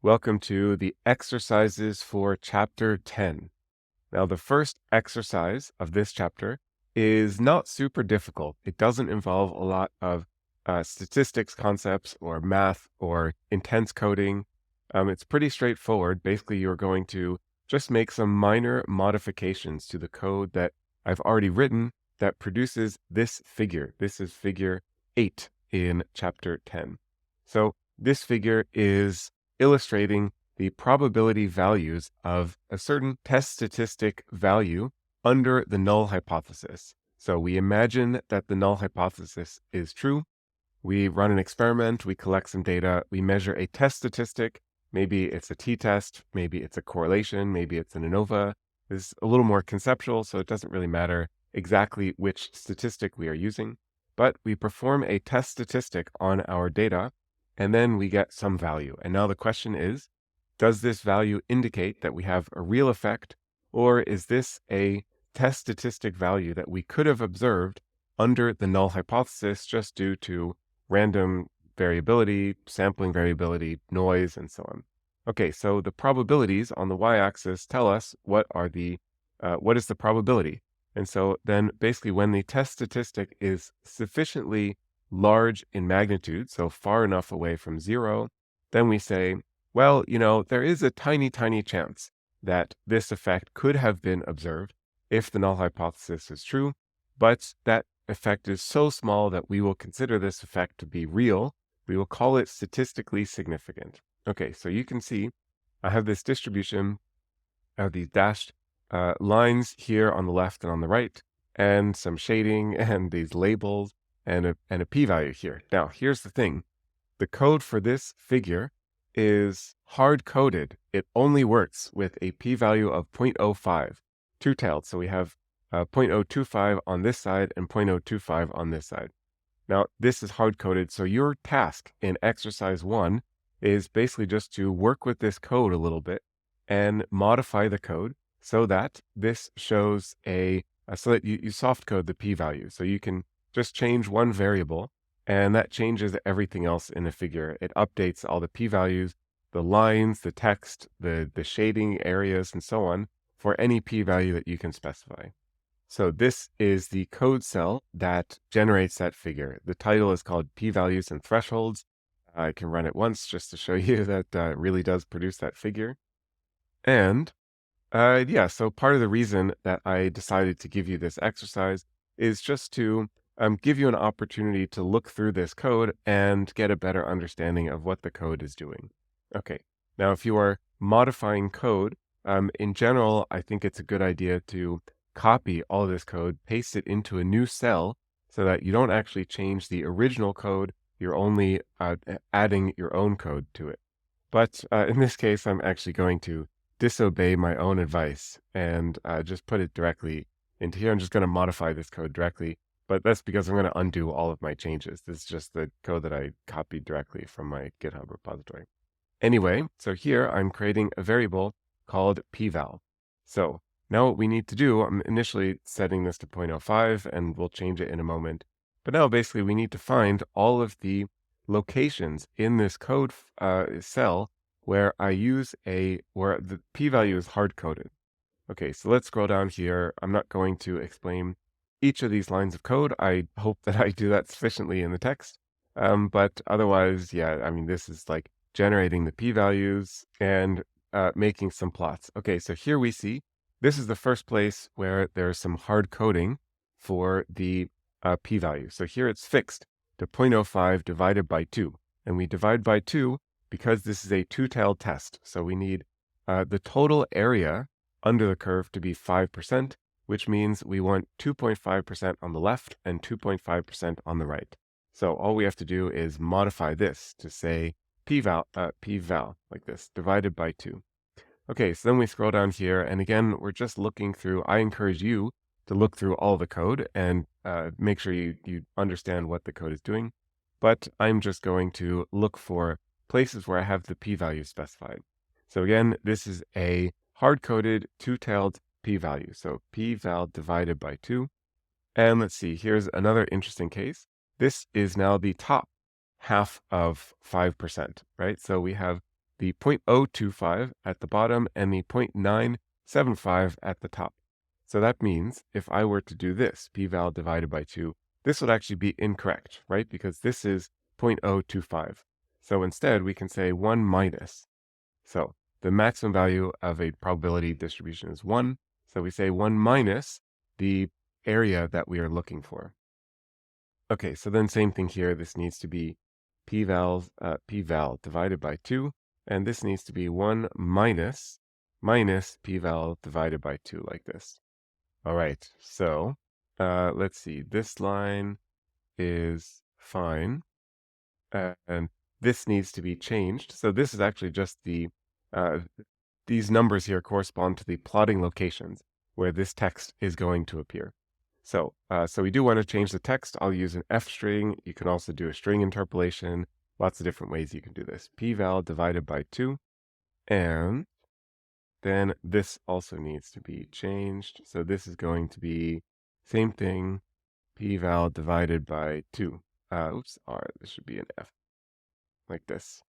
Welcome to the exercises for chapter 10. Now, the first exercise of this chapter is not super difficult. It doesn't involve a lot of statistics concepts or math or intense coding. It's pretty straightforward. Basically, you're going to just make some minor modifications to the code that I've already written that produces this figure. This is figure 8 in chapter 10. So this figure is illustrating the probability values of a certain test statistic value under the null hypothesis. So we imagine that the null hypothesis is true. We run an experiment, we collect some data, we measure a test statistic. Maybe it's a t-test, maybe it's a correlation, maybe it's an ANOVA. This is a little more conceptual, so it doesn't really matter exactly which statistic we are using. But we perform a test statistic on our data, and then we get some value. And now the question is, does this value indicate that we have a real effect, or is this a test statistic value that we could have observed under the null hypothesis just due to random variability, sampling variability, noise, and so on? Okay, so the probabilities on the y-axis tell us what is the probability. And so then basically when the test statistic is sufficiently large in magnitude, so far enough away from zero, then we say, well, there is a tiny, tiny chance that this effect could have been observed if the null hypothesis is true, but that effect is so small that we will consider this effect to be real. We will call it statistically significant. Okay, so you can see I have this distribution of these dashed lines here on the left and on the right, and some shading and these labels and a p-value here. Now, here's the thing. The code for this figure is hard-coded. It only works with a p-value of 0.05, two-tailed. So we have 0.025 on this side and 0.025 on this side. Now, this is hard-coded, so your task in exercise 1 is basically just to work with this code a little bit and modify the code so that this shows so that you soft code the p-value. So you can just change one variable, and that changes everything else in the figure. It updates all the p-values, the lines, the text, the shading areas, and so on for any p-value that you can specify. So this is the code cell that generates that figure. The title is called p-values and thresholds. I can run it once just to show you that it really does produce that figure. And so part of the reason that I decided to give you this exercise is just to give you an opportunity to look through this code and get a better understanding of what the code is doing. Okay, now if you are modifying code, in general, I think it's a good idea to copy all of this code, paste it into a new cell so that you don't actually change the original code. You're only adding your own code to it. But in this case, I'm actually going to disobey my own advice and just put it directly into here. I'm just going to modify this code directly, but that's because I'm going to undo all of my changes. This is just the code that I copied directly from my GitHub repository. Anyway, so here I'm creating a variable called pval. So now what we need to do, I'm initially setting this to 0.05 and we'll change it in a moment. But now basically we need to find all of the locations in this code cell where where the p-value is hard-coded. Okay, so let's scroll down here. I'm not going to explain each of these lines of code. I hope that I do that sufficiently in the text. But otherwise, yeah, I mean, this is like generating the p-values and making some plots. Okay, so here we see, this is the first place where there's some hard coding for the p-value. So here it's fixed to 0.05 divided by 2. And we divide by 2 because this is a two-tailed test. So we need the total area under the curve to be 5%, which means we want 2.5% on the left and 2.5% on the right. So all we have to do is modify this to say pval like this, divided by 2. Okay, so then we scroll down here, and again, we're just looking through. I encourage you to look through all the code and make sure you understand what the code is doing. But I'm just going to look for places where I have the p-value specified. So again, this is a hard-coded two-tailed p-value. So p-val divided by 2. And let's see, here's another interesting case. This is now the top half of 5%, right? So we have the 0.025 at the bottom and the 0.975 at the top. So that means if I were to do this, p-val divided by 2, this would actually be incorrect, right? Because this is 0.025. So instead, we can say 1 minus. So the maximum value of a probability distribution is 1. So we say 1 minus the area that we are looking for. Okay, so then same thing here. This needs to be p-val divided by 2. And this needs to be 1 minus p-val divided by 2, like this. All right, so let's see. This line is fine. And this needs to be changed. So this is actually just these numbers here correspond to the plotting locations where this text is going to appear. So we do want to change the text. I'll use an F string. You can also do a string interpolation. Lots of different ways you can do this. P-val divided by 2. And then this also needs to be changed. So this is going to be same thing, p-val divided by 2. This should be an F, like this.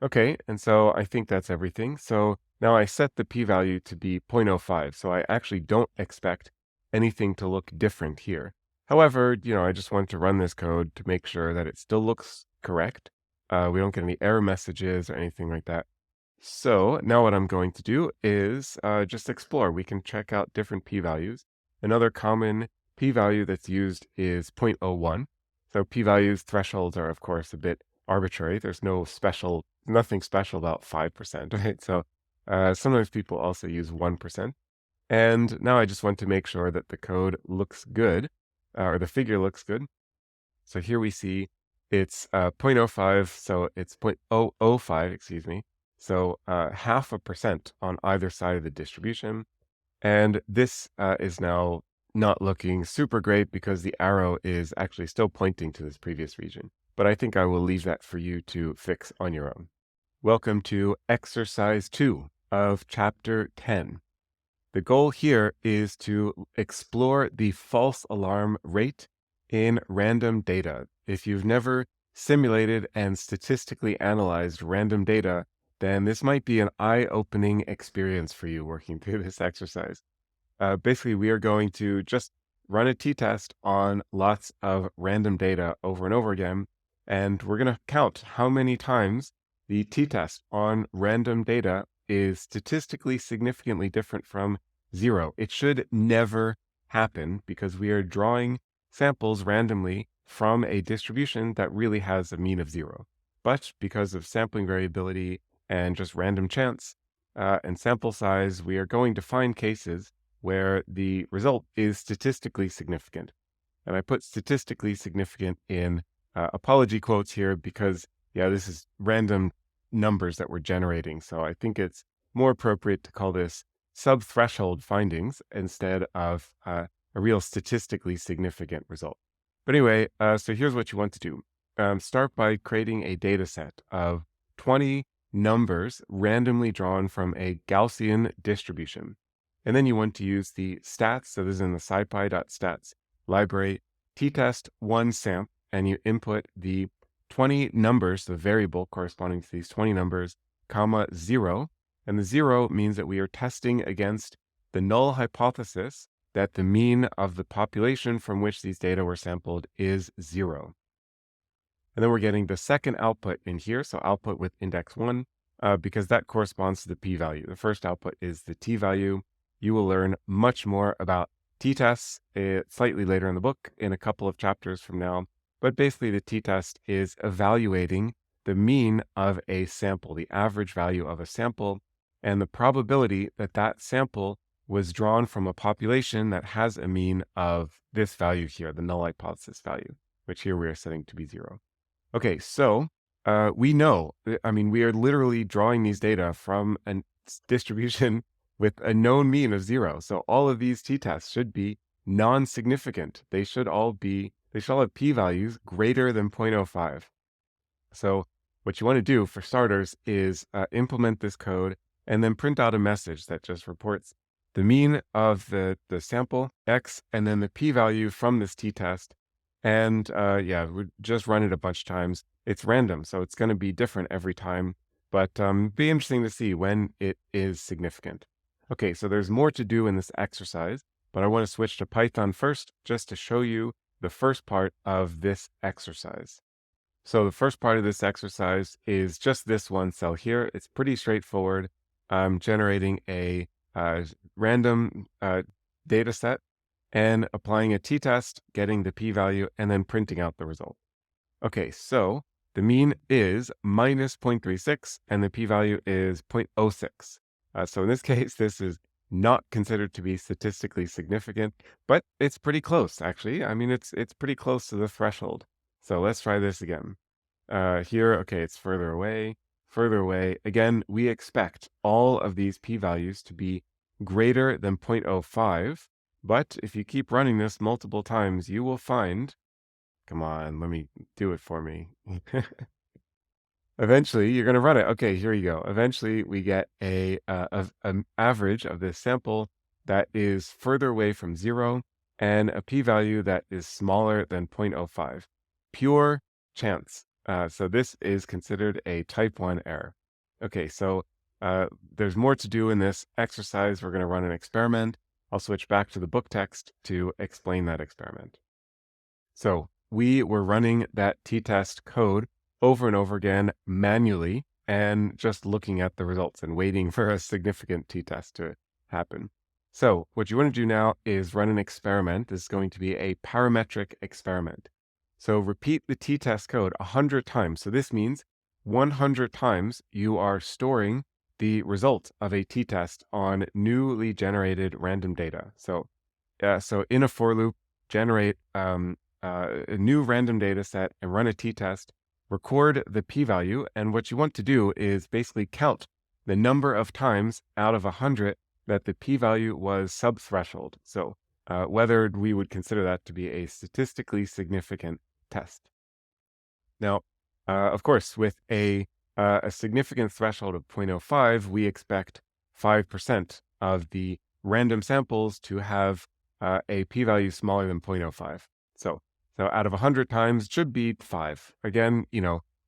Okay, and so I think that's everything. So now I set the p-value to be 0.05, so I actually don't expect anything to look different here. However, I just want to run this code to make sure that it still looks correct. We don't get any error messages or anything like that. So now what I'm going to do is just explore. We can check out different p-values. Another common p-value that's used is 0.01. So p-values thresholds are, of course, a bit arbitrary. There's nothing special about 5%, right? So sometimes people also use 1%. And now I just want to make sure that the code looks good, or the figure looks good. So here we see it's 0.05, so it's 0.005, excuse me. So 0.5% on either side of the distribution. And this is now not looking super great because the arrow is actually still pointing to this previous region. But I think I will leave that for you to fix on your own. Welcome to exercise 2 of chapter 10. The goal here is to explore the false alarm rate in random data. If you've never simulated and statistically analyzed random data, then this might be an eye-opening experience for you working through this exercise. Basically, we are going to just run a t-test on lots of random data over and over again, and we're going to count how many times the t-test on random data is statistically significantly different from 0. It should never happen because we are drawing samples randomly from a distribution that really has a mean of 0. But because of sampling variability and just random chance and sample size, we are going to find cases where the result is statistically significant. And I put statistically significant in apology quotes here because, this is random numbers that we're generating. So I think it's more appropriate to call this sub-threshold findings instead of a real statistically significant result. But anyway, so here's what you want to do. Start by creating a data set of 20 numbers randomly drawn from a Gaussian distribution. And then you want to use the stats, so this is in the scipy.stats library, t-test1samp, and you input the 20 numbers, the variable corresponding to these 20 numbers, comma 0. And the 0 means that we are testing against the null hypothesis that the mean of the population from which these data were sampled is 0. And then we're getting the second output in here, so output with index 1, because that corresponds to the p-value. The first output is the t-value. You will learn much more about t-tests slightly later in the book, in a couple of chapters from now. But basically, the t-test is evaluating the mean of a sample, the average value of a sample, and the probability that that sample was drawn from a population that has a mean of this value here, the null hypothesis value, which here we are setting to be 0. Okay, so we know, we are literally drawing these data from a distribution with a known mean of 0. So all of these t-tests should be non-significant. They should all have p-values greater than 0.05. So what you want to do for starters is implement this code and then print out a message that just reports the mean of the sample x and then the p-value from this t-test. And we just run it a bunch of times. It's random, so it's going to be different every time. but be interesting to see when it is significant. Okay, so there's more to do in this exercise, but I want to switch to Python first just to show you the first part of this exercise. So the first part of this exercise is just this one cell here. It's pretty straightforward. I'm generating a random data set and applying a t-test, getting the p-value, and then printing out the result. Okay, so the mean is minus 0.36 and the p-value is 0.06. So in this case, this is not considered to be statistically significant, but it's pretty close, actually. I mean, it's pretty close to the threshold. So let's try this again. Here, okay, it's further away, further away. Again, we expect all of these p-values to be greater than 0.05, but if you keep running this multiple times, you will find, come on, let me do it for me. Eventually, you're going to run it. Okay, here you go. Eventually, we get an average of this sample that is further away from 0 and a p-value that is smaller than 0.05. Pure chance. So this is considered a type 1 error. Okay, so there's more to do in this exercise. We're going to run an experiment. I'll switch back to the book text to explain that experiment. So we were running that t-test code over and over again manually and just looking at the results and waiting for a significant t-test to happen. So what you want to do now is run an experiment. This is going to be a parametric experiment. So repeat the t-test code 100 times. So this means 100 times you are storing the result of a t-test on newly generated random data. So in a for loop, generate a new random data set and run a t-test, record the p-value, and what you want to do is basically count the number of times out of 100 that the p-value was sub-threshold. So whether we would consider that to be a statistically significant test. Now, of course, with a significant threshold of 0.05, we expect 5% of the random samples to have a p-value smaller than 0.05. So out of 100 times should be 5. Again,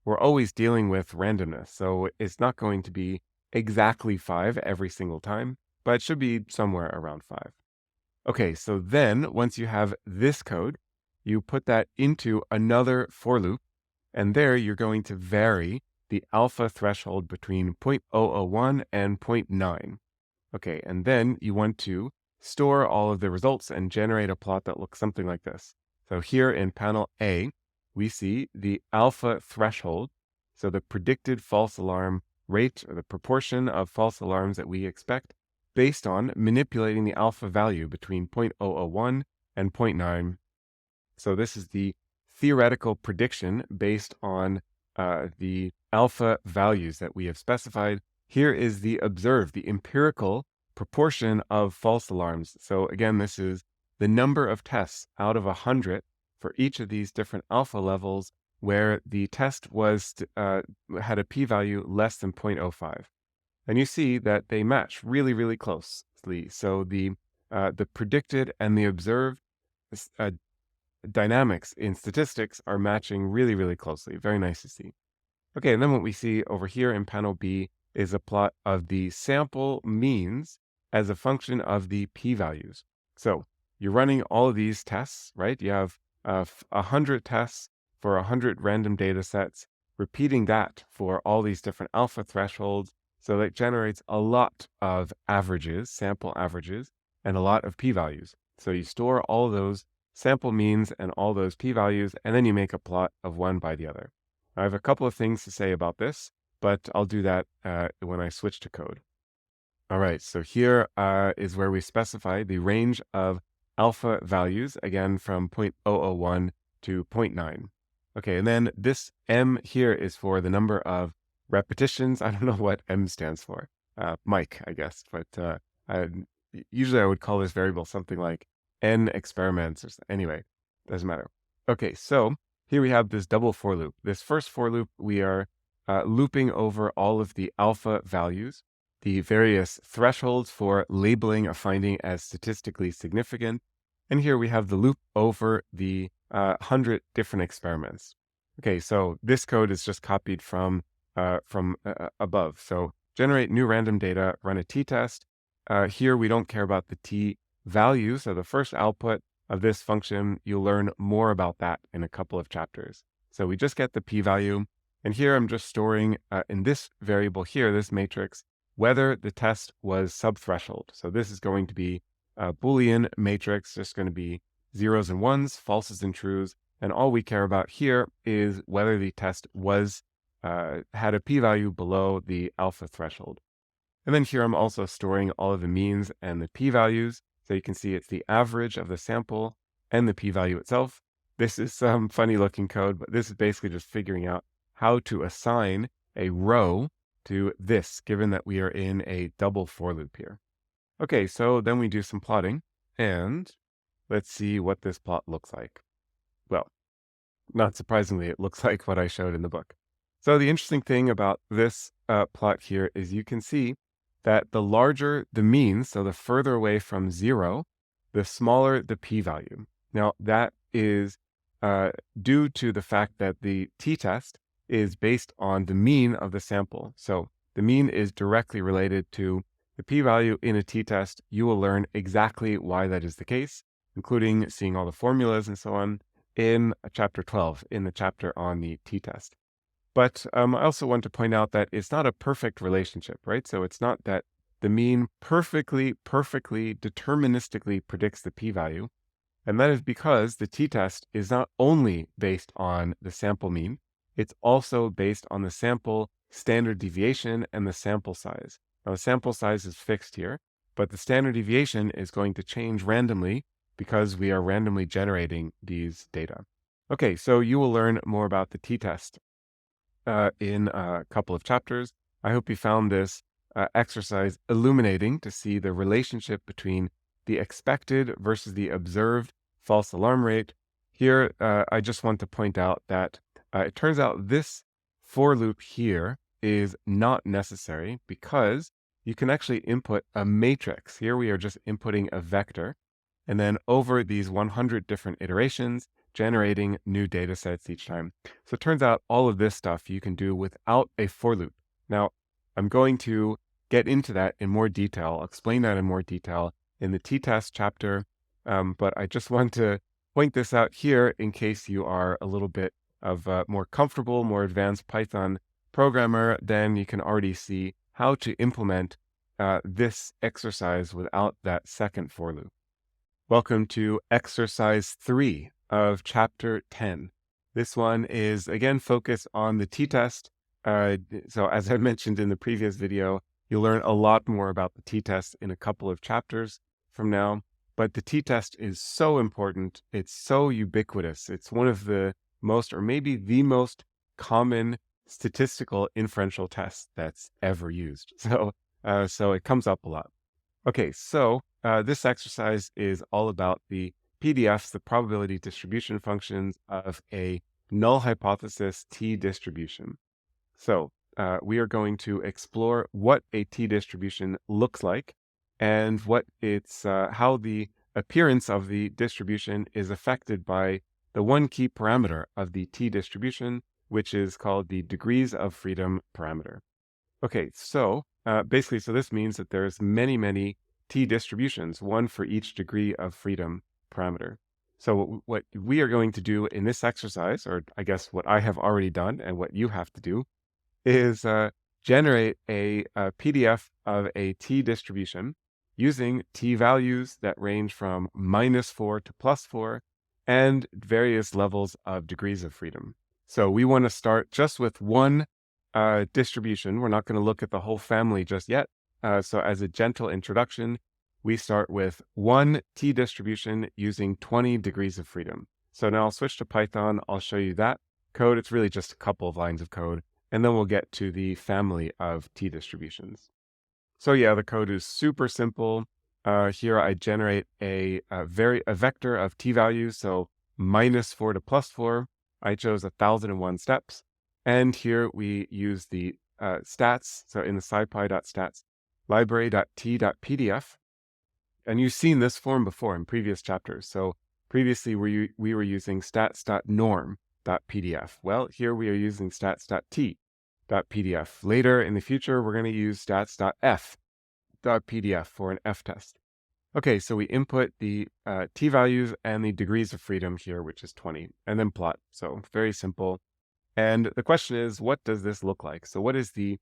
we're always dealing with randomness, so it's not going to be exactly 5 every single time, but it should be somewhere around 5. Okay, so then once you have this code, you put that into another for loop, and there you're going to vary the alpha threshold between 0.001 and 0.9. Okay, and then you want to store all of the results and generate a plot that looks something like this. So here in panel A, we see the alpha threshold, so the predicted false alarm rate or the proportion of false alarms that we expect based on manipulating the alpha value between 0.001 and 0.9. So this is the theoretical prediction based on the alpha values that we have specified. Here is the observed, the empirical proportion of false alarms. So again, this is the number of tests out of 100 for each of these different alpha levels where the test was had a p-value less than 0.05. And you see that they match really, really closely. So the predicted and the observed dynamics in statistics are matching really, really closely. Very nice to see. Okay, and then what we see over here in panel B is a plot of the sample means as a function of the p-values. So you're running all of these tests, right? You have 100 tests for 100 random data sets, repeating that for all these different alpha thresholds. So that generates a lot of averages, sample averages, and a lot of p-values. So you store all of those sample means and all those p-values, and then you make a plot of one by the other. I have a couple of things to say about this, but I'll do that when I switch to code. All right, so here is where we specify the range of alpha values, again, from 0.001 to 0.9. Okay, and then this M here is for the number of repetitions. I don't know what M stands for. Mike, I guess, but usually I would call this variable something like N experiments or anyway, doesn't matter. Okay, so here we have this double for loop. This first for loop, we are looping over all of the alpha values, the various thresholds for labeling a finding as statistically significant. And here we have the loop over the 100 different experiments. Okay, so this code is just copied from from above. So generate new random data, run a t-test. Here we don't care about the t-value. So the first output of this function, you'll learn more about that in a couple of chapters. So we just get the p-value. And here I'm just storing in this variable here, this matrix, whether the test was subthreshold. So this is going to be a Boolean matrix, just going to be zeros and ones, falses and trues. And all we care about here is whether the test was had a p-value below the alpha threshold. And then here I'm also storing all of the means and the p-values. So you can see it's the average of the sample and the p-value itself. This is some funny looking code, but this is basically just figuring out how to assign a row to this, given that we are in a double for loop here. Okay, so then we do some plotting, and let's see what this plot looks like. Well, not surprisingly, it looks like what I showed in the book. So the interesting thing about this plot here is you can see that the larger the mean, so the further away from zero, the smaller the p-value. Now, that is due to the fact that the t-test is based on the mean of the sample. So the mean is directly related to the p-value in a t-test. You will learn exactly why that is the case, including seeing all the formulas and so on in chapter 12, in the chapter on the t-test. But I also want to point out that it's not a perfect relationship, right? So it's not that the mean perfectly deterministically predicts the p-value. And that is because the t-test is not only based on the sample mean, it's also based on the sample standard deviation and the sample size. Now, the sample size is fixed here, but the standard deviation is going to change randomly because we are randomly generating these data. Okay, so you will learn more about the t-test in a couple of chapters. I hope you found this exercise illuminating to see the relationship between the expected versus the observed false alarm rate. Here, I just want to point out that it turns out this for loop here is not necessary because you can actually input a matrix. Here we are just inputting a vector, and then over these 100 different iterations, generating new data sets each time. So it turns out all of this stuff you can do without a for loop. Now, I'm going to get into that in more detail. I'll explain that in more detail in the t-test chapter, but I just want to point this out here in case you are a little bit of a more comfortable, more advanced Python programmer, then you can already see how to implement this exercise without that second for loop. Welcome to exercise 3 of chapter 10. This one is again focused on the t-test. So as I mentioned in the previous video, you'll learn a lot more about the t-test in a couple of chapters from now. But the t-test is so important. It's so ubiquitous. It's one of the most, or maybe the most common statistical inferential test that's ever used. So it comes up a lot. Okay, so this exercise is all about the PDFs, the probability distribution functions of a null hypothesis t distribution. So we are going to explore what a t distribution looks like and what it's how the appearance of the distribution is affected by the one key parameter of the t distribution, which is called the degrees of freedom parameter. Okay, so basically, so this means that there's many t distributions, one for each degree of freedom parameter. So what we are going to do in this exercise, or I guess what I have already done and what you have to do, is generate a PDF of a t distribution using t values that range from -4 to +4 and various levels of degrees of freedom. So we want to start just with one distribution. We're not going to look at the whole family just yet. So as a gentle introduction, we start with one t distribution using 20 degrees of freedom. So now I'll switch to Python. I'll show you that code. It's really just a couple of lines of code. And then we'll get to the family of t distributions. So yeah, the code is super simple. Here I generate a vector of t values. So -4 to +4. I chose 1001 steps. And here we use the stats. So in the scipy.stats library.t.pdf. And you've seen this form before in previous chapters. So previously we were using stats.norm.pdf. Well, here we are using stats.t. .pdf. Later in the future, we're going to use stats.f.pdf for an F test. Okay, so we input the t-values and the degrees of freedom here, which is 20, and then plot. So very simple. And the question is, what does this look like? So what is the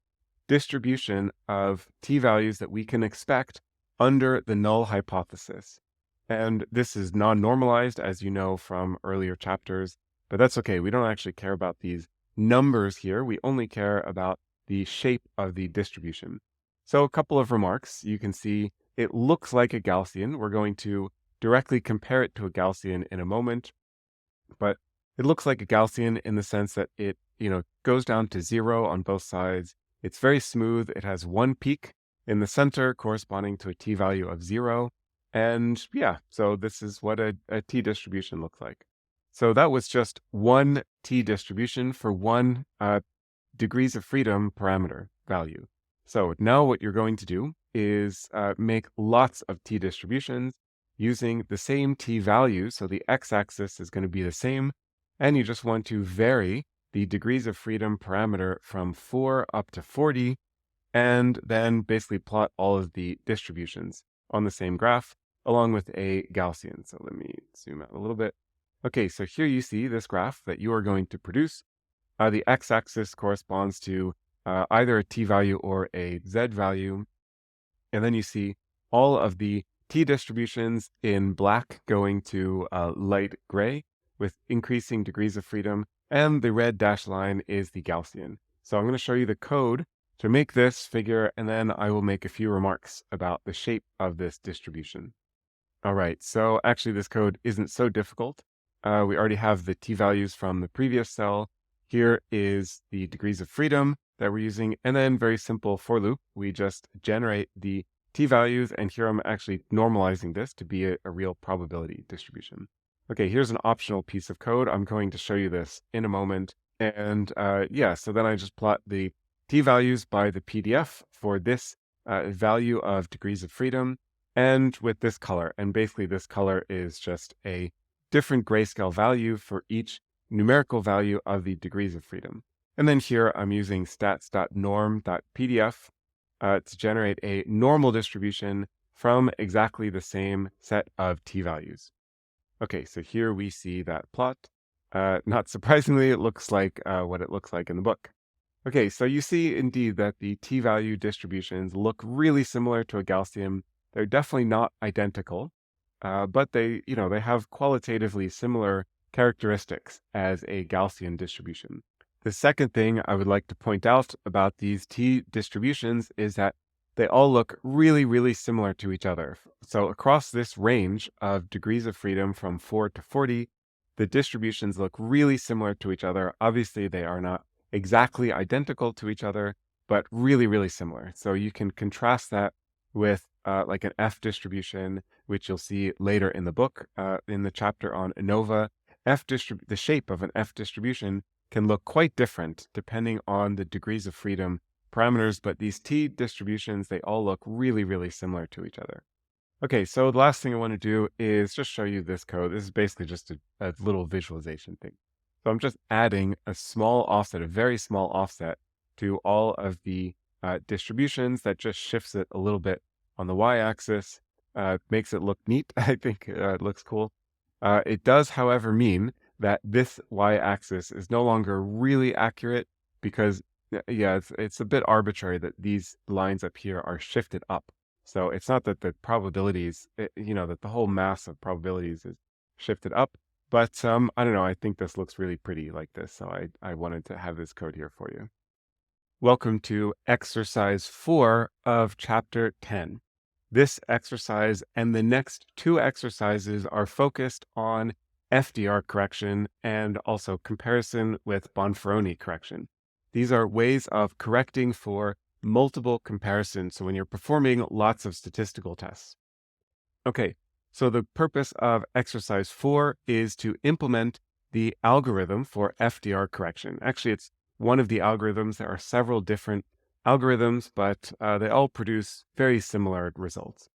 distribution of t-values that we can expect under the null hypothesis? And this is non-normalized, as you know from earlier chapters, but that's okay. We don't actually care about these numbers here. We only care about the shape of the distribution. So a couple of remarks. You can see it looks like a Gaussian. We're going to directly compare it to a Gaussian in a moment, but it looks like a Gaussian in the sense that it, goes down to 0 on both sides. It's very smooth. It has one peak in the center corresponding to a t-value of 0. And yeah, so this is what a t-distribution looks like. So that was just one t-distribution for one degrees of freedom parameter value. So now what you're going to do is make lots of t-distributions using the same t-values. So the x-axis is going to be the same, and you just want to vary the degrees of freedom parameter from 4 up to 40, and then basically plot all of the distributions on the same graph along with a Gaussian. So let me zoom out a little bit. Okay, so here you see this graph that you are going to produce. The x-axis corresponds to either a t-value or a z-value. And then you see all of the t-distributions in black going to light gray with increasing degrees of freedom. And the red dashed line is the Gaussian. So I'm going to show you the code to make this figure, and then I will make a few remarks about the shape of this distribution. All right, so actually this code isn't so difficult. We already have the t-values from the previous cell. Here is the degrees of freedom that we're using, and then very simple for loop. We just generate the t-values, and here I'm actually normalizing this to be a real probability distribution. Okay, here's an optional piece of code. I'm going to show you this in a moment. And yeah, so then I just plot the t-values by the PDF for this value of degrees of freedom, and with this color. And basically this color is just a different grayscale value for each numerical value of the degrees of freedom. And then here I'm using stats.norm.pdf to generate a normal distribution from exactly the same set of t-values. Okay, so here we see that plot. Not surprisingly, it looks like what it looks like in the book. Okay, so you see indeed that the t-value distributions look really similar to a Gaussian. They're definitely not identical, but they have qualitatively similar characteristics as a Gaussian distribution. The second thing I would like to point out about these t-distributions is that they all look really, really similar to each other. So across this range of degrees of freedom from 4 to 40, the distributions look really similar to each other. Obviously, they are not exactly identical to each other, but really, really similar. So you can contrast that with like an F distribution, which you'll see later in the book, in the chapter on ANOVA. The shape of an F distribution can look quite different depending on the degrees of freedom parameters, but these t distributions, they all look really, really similar to each other. Okay, so the last thing I want to do is just show you this code. This is basically just a little visualization thing. So I'm just adding a small offset, a very small offset to all of the distributions that just shifts it a little bit on the y-axis, makes it look neat. I think it looks cool. It does, however, mean that this y-axis is no longer really accurate because, yeah, it's a bit arbitrary that these lines up here are shifted up. So it's not that the probabilities, that the whole mass of probabilities is shifted up, but I don't know, I think this looks really pretty like this, so I wanted to have this code here for you. Welcome to exercise 4 of chapter 10. This exercise and the next 2 exercises are focused on FDR correction and also comparison with Bonferroni correction. These are ways of correcting for multiple comparisons, so when you're performing lots of statistical tests. Okay, so the purpose of exercise 4 is to implement the algorithm for FDR correction. Actually, it's one of the algorithms. There are several different algorithms, but they all produce very similar results.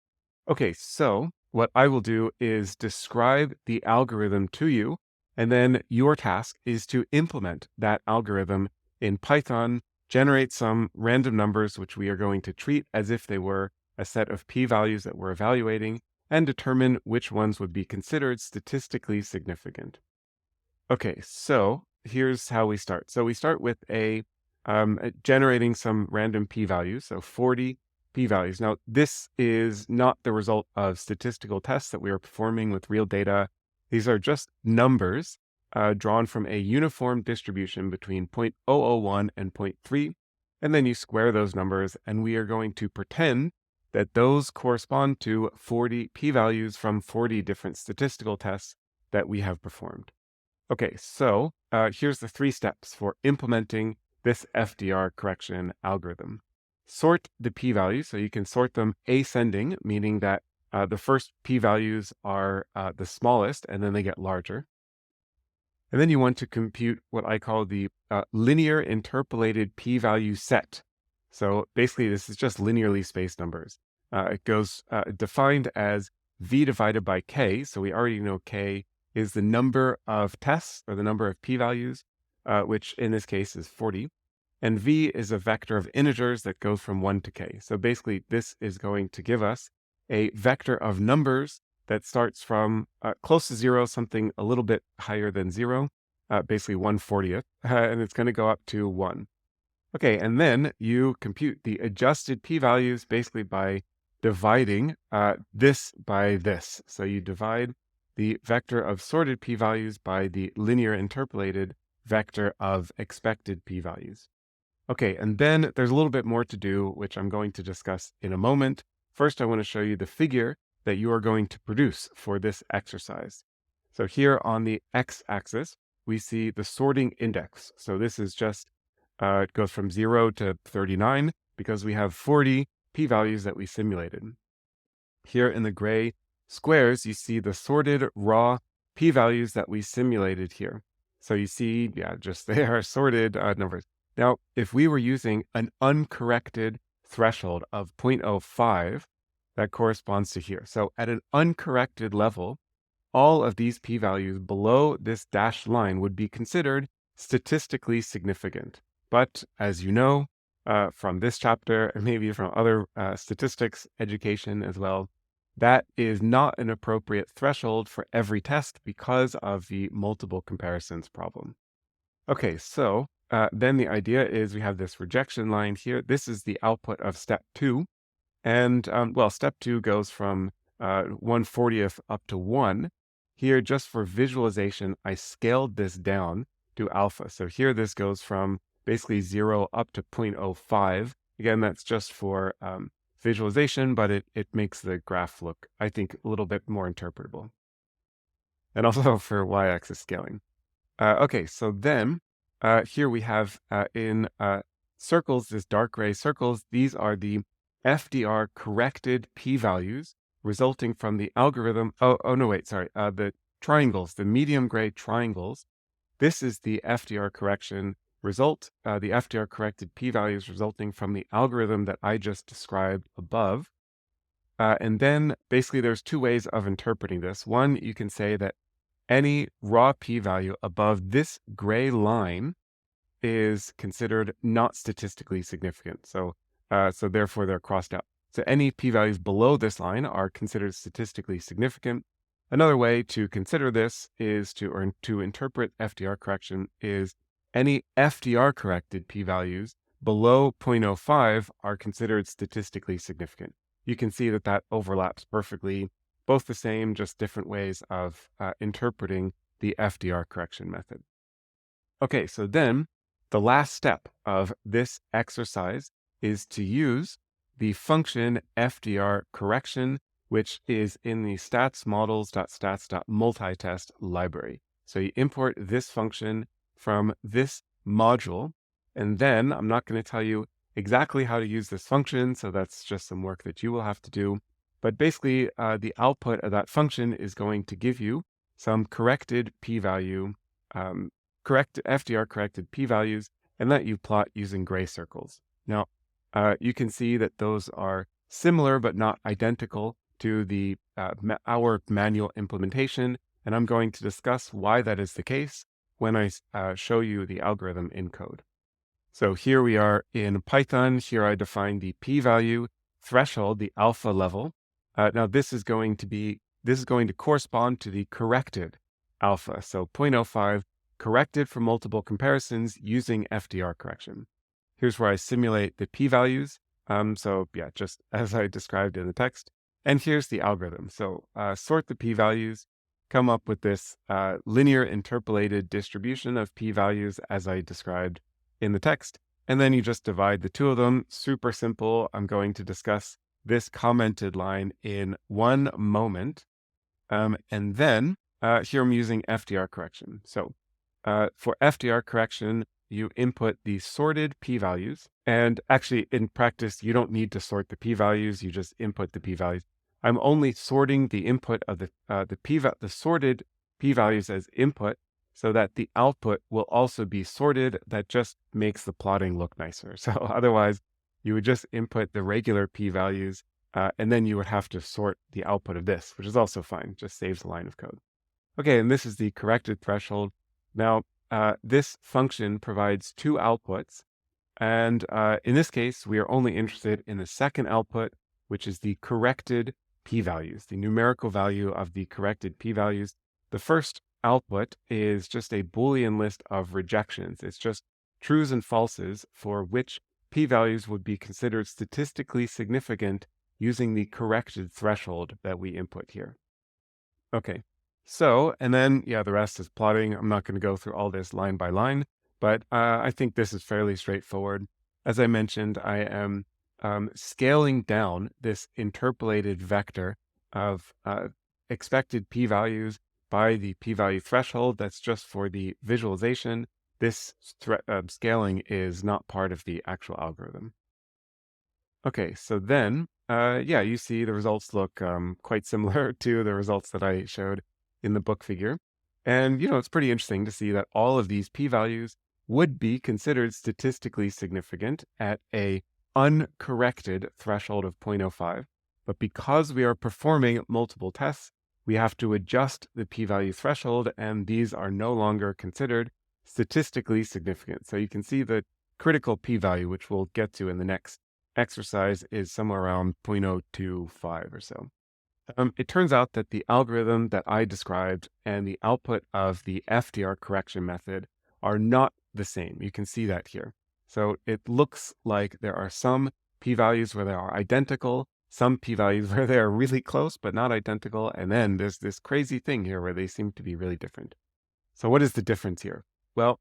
Okay, so what I will do is describe the algorithm to you, and then your task is to implement that algorithm in Python generate some random numbers which we are going to treat as if they were a set of p-values that we're evaluating, and determine which ones would be considered statistically significant. Okay, so here's how we start. So we start with generating some random p-values, so 40 p-values. Now, this is not the result of statistical tests that we are performing with real data. These are just numbers drawn from a uniform distribution between 0.001 and 0.3, and then you square those numbers, and we are going to pretend that those correspond to 40 p-values from 40 different statistical tests that we have performed. Okay, so here's the 3 steps for implementing this FDR correction algorithm. Sort the p-values, so you can sort them ascending, meaning that the first p-values are the smallest, and then they get larger. And then you want to compute what I call the linear interpolated p-value set. So basically, this is just linearly spaced numbers. It goes defined as v divided by k, so we already know k is the number of tests, or the number of p-values, which in this case is 40. And v is a vector of integers that goes from 1 to k. So basically, this is going to give us a vector of numbers that starts from close to 0, something a little bit higher than 0, basically 1/40th, and it's going to go up to 1. Okay, and then you compute the adjusted p-values basically by dividing this by this. So you divide the vector of sorted p-values by the linear interpolated vector of expected p-values. Okay, and then there's a little bit more to do, which I'm going to discuss in a moment. First, I want to show you the figure that you are going to produce for this exercise. So here on the x-axis, we see the sorting index. So this is just, it goes from 0 to 39 because we have 40 p-values that we simulated. Here in the gray squares, you see the sorted raw p-values that we simulated here. So you see, yeah, just they are sorted numbers. Now, if we were using an uncorrected threshold of 0.05, that corresponds to here. So at an uncorrected level, all of these p-values below this dashed line would be considered statistically significant. But as you know, from this chapter, and maybe from other statistics education as well, that is not an appropriate threshold for every test because of the multiple comparisons problem. Okay, so then the idea is we have this rejection line here. This is the output of step 2. And well, step 2 goes from 1/40th up to 1. Here, just for visualization, I scaled this down to alpha. So here this goes from basically 0 up to 0.05. Again, that's just for visualization, but it makes the graph look, I think, a little bit more interpretable. And also for y-axis scaling. Okay, so then here we have in circles, this dark gray circles, these are the FDR corrected p-values resulting from the algorithm. Oh no, wait, sorry. The triangles, the medium gray triangles. This is the FDR correction result, the FDR corrected p-values resulting from the algorithm that I just described above. And then basically there's 2 ways of interpreting this. One, you can say that any raw p-value above this gray line is considered not statistically significant. So therefore they're crossed out. So any p-values below this line are considered statistically significant. Another way to consider this is to interpret FDR correction is any FDR corrected p-values below 0.05 are considered statistically significant. You can see that that overlaps perfectly, both the same, just different ways of interpreting the FDR correction method. Okay, so then the last step of this exercise is to use the function FDR correction, which is in the statsmodels.stats.multitest library. So you import this function from this module, and then I'm not going to tell you exactly how to use this function, so that's just some work that you will have to do. But basically, the output of that function is going to give you some corrected p-value, correct FDR corrected p-values, and that you plot using gray circles. Now, you can see that those are similar but not identical to the our manual implementation, and I'm going to discuss why that is the case when I show you the algorithm in code. So here we are in Python. Here I define the p-value threshold, the alpha level. Now this is going to correspond to the corrected alpha. So 0.05 corrected for multiple comparisons using FDR correction. Here's where I simulate the p-values. So yeah, just as I described in the text. And here's the algorithm. So sort the p-values, come up with this linear interpolated distribution of p-values as I described in the text. And then you just divide the two of them. Super simple. I'm going to discuss this commented line in one moment. And then here I'm using FDR correction. So for FDR correction, you input the sorted p-values. And actually, in practice, you don't need to sort the p-values. You just input the p-values. I'm only sorting the input of the sorted p-values as input, so that the output will also be sorted. That just makes the plotting look nicer. So otherwise, you would just input the regular p-values, and then you would have to sort the output of this, which is also fine. Just saves a line of code. Okay, and this is the corrected threshold. Now, this function provides two outputs. And in this case, we are only interested in the second output, which is the corrected p-values, the numerical value of the corrected p-values. The first output is just a Boolean list of rejections. It's just trues and falses for which p-values would be considered statistically significant using the corrected threshold that we input here. Okay, so, and then, yeah, the rest is plotting. I'm not going to go through all this line by line, but I think this is fairly straightforward. As I mentioned, I am scaling down this interpolated vector of expected p-values by the p-value threshold. That's just for the visualization. This scaling is not part of the actual algorithm. Okay, so then, yeah, you see the results look quite similar to the results that I showed in the book figure. And, it's pretty interesting to see that all of these p-values would be considered statistically significant at a uncorrected threshold of 0.05. But because we are performing multiple tests, we have to adjust the p-value threshold, and these are no longer considered statistically significant. So you can see the critical p-value, which we'll get to in the next exercise, is somewhere around 0.025 or so. It turns out that the algorithm that I described and the output of the FDR correction method are not the same. You can see that here. So it looks like there are some p-values where they are identical, some p-values where they are really close but not identical, and then there's this crazy thing here where they seem to be really different. So what is the difference here? Well,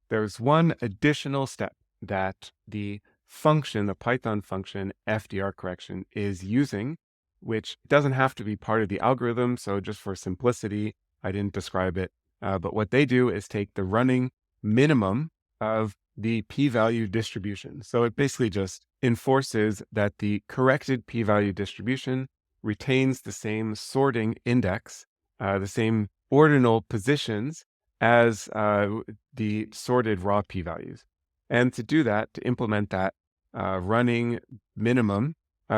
there's one additional step that the Python function FDR correction is using, which doesn't have to be part of the algorithm. So just for simplicity, I didn't describe it. But what they do is take the running minimum of the p-value distribution. So it basically just enforces that the corrected p-value distribution retains the same sorting index, the same ordinal positions as the sorted raw p-values. And to do that, to implement that running minimum,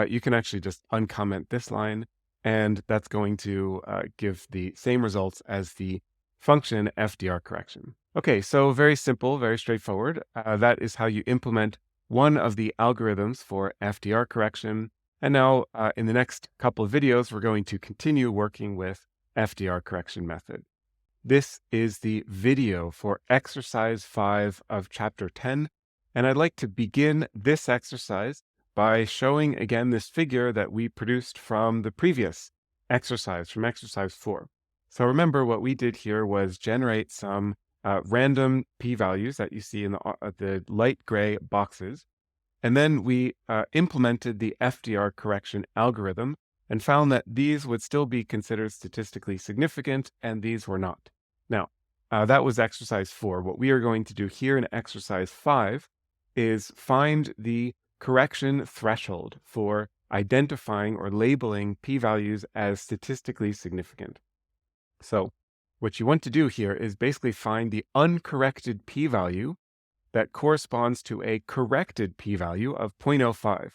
you can actually just uncomment this line, and that's going to give the same results as the function FDR correction. Okay, so very simple, very straightforward. That is how you implement one of the algorithms for FDR correction. And now in the next couple of videos, we're going to continue working with FDR correction method. This is the video for exercise 5 of chapter 10. And I'd like to begin this exercise by showing again this figure that we produced from the previous exercise, from exercise 4. So remember, what we did here was generate some random p-values that you see in the light gray boxes. And then we implemented the FDR correction algorithm and found that these would still be considered statistically significant, and these were not. Now, that was exercise 4. What we are going to do here in exercise 5 is find the correction threshold for identifying or labeling p-values as statistically significant. So what you want to do here is basically find the uncorrected p-value that corresponds to a corrected p-value of 0.05.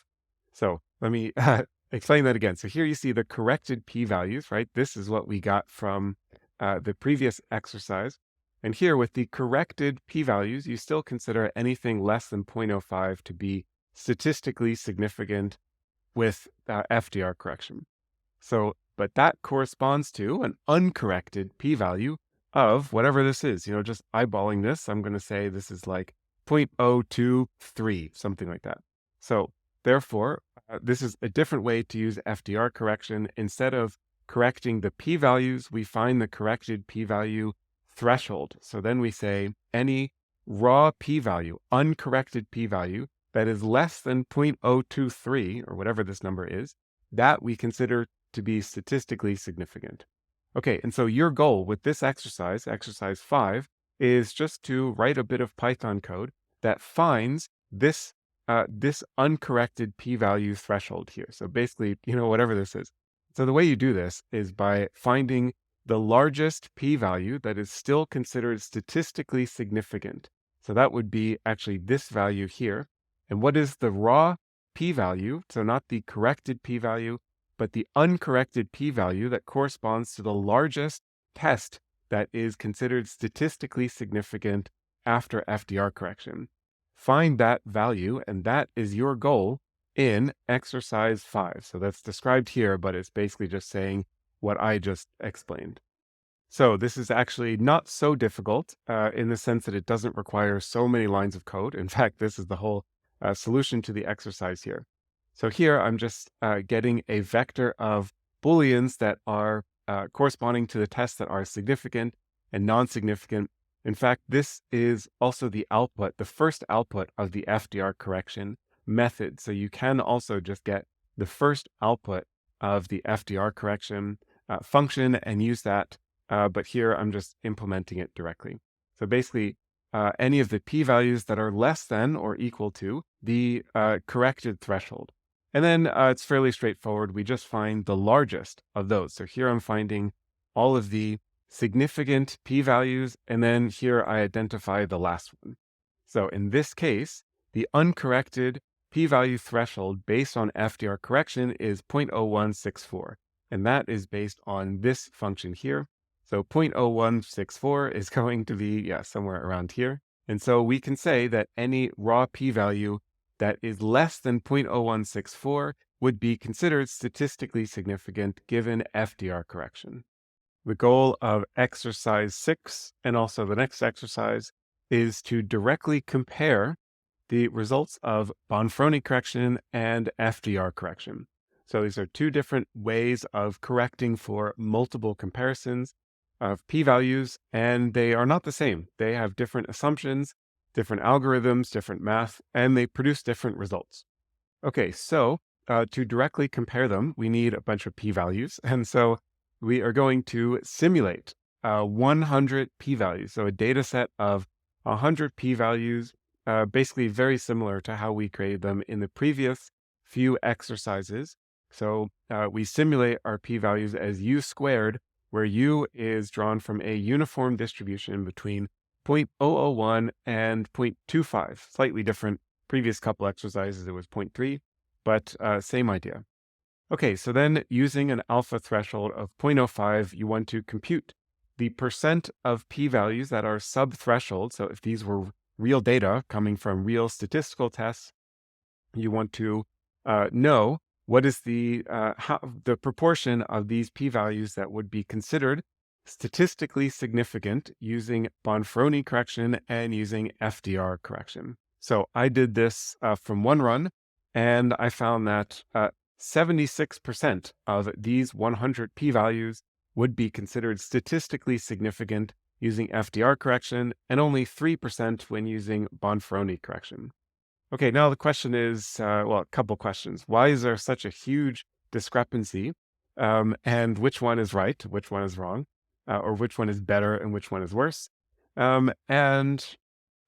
So let me explain that again. So here you see the corrected p-values, right? This is what we got from the previous exercise. And here with the corrected p-values, you still consider anything less than 0.05 to be statistically significant with FDR correction. So, but that corresponds to an uncorrected p-value of whatever this is. Just eyeballing this, I'm going to say this is like 0.023, something like that. So therefore, this is a different way to use FDR correction. Instead of correcting the p-values, we find the corrected p-value threshold. So then we say any raw p-value, uncorrected p-value that is less than 0.023, or whatever this number is, that we consider to be statistically significant. Okay, and so your goal with this exercise, exercise 5, is just to write a bit of Python code that finds this uncorrected p-value threshold here. So basically, whatever this is. So the way you do this is by finding the largest p-value that is still considered statistically significant. So that would be actually this value here. And what is the raw p-value? So not the corrected p-value, but the uncorrected p-value that corresponds to the largest test that is considered statistically significant after FDR correction. Find that value, and that is your goal in exercise 5. So that's described here, but it's basically just saying what I just explained. So this is actually not so difficult in the sense that it doesn't require so many lines of code. In fact, this is the whole solution to the exercise here. So here I'm just getting a vector of Booleans that are corresponding to the tests that are significant and non-significant. In fact, this is also the output, the first output of the FDR correction method. So you can also just get the first output of the FDR correction function and use that. But here I'm just implementing it directly. So basically, any of the p-values that are less than or equal to the corrected threshold. And then it's fairly straightforward. We just find the largest of those. So here I'm finding all of the significant p-values, and then here I identify the last one. So in this case, the uncorrected p-value threshold based on FDR correction is 0.0164, and that is based on this function here. So 0.0164 is going to be, somewhere around here. And so we can say that any raw p-value that is less than 0.0164 would be considered statistically significant given FDR correction. The goal of exercise 6 and also the next exercise is to directly compare the results of Bonferroni correction and FDR correction. So these are two different ways of correcting for multiple comparisons of p-values, and they are not the same. They have different assumptions, different algorithms, different math, and they produce different results. Okay, so to directly compare them, we need a bunch of p-values. And so we are going to simulate 100 p-values. So a data set of 100 p-values, basically very similar to how we created them in the previous few exercises. So we simulate our p-values as u squared, where u is drawn from a uniform distribution between 0.001 and 0.25, slightly different. Previous couple exercises, it was 0.3, but same idea. Okay, so then using an alpha threshold of 0.05, you want to compute the percent of p-values that are sub-threshold. So if these were real data coming from real statistical tests, you want to know what is the proportion of these p-values that would be considered statistically significant using Bonferroni correction and using FDR correction. So I did this from one run, and I found that 76% of these 100 p-values would be considered statistically significant using FDR correction, and only 3% when using Bonferroni correction. Okay, now the question is, a couple questions. Why is there such a huge discrepancy? And which one is right, which one is wrong, or which one is better and which one is worse? And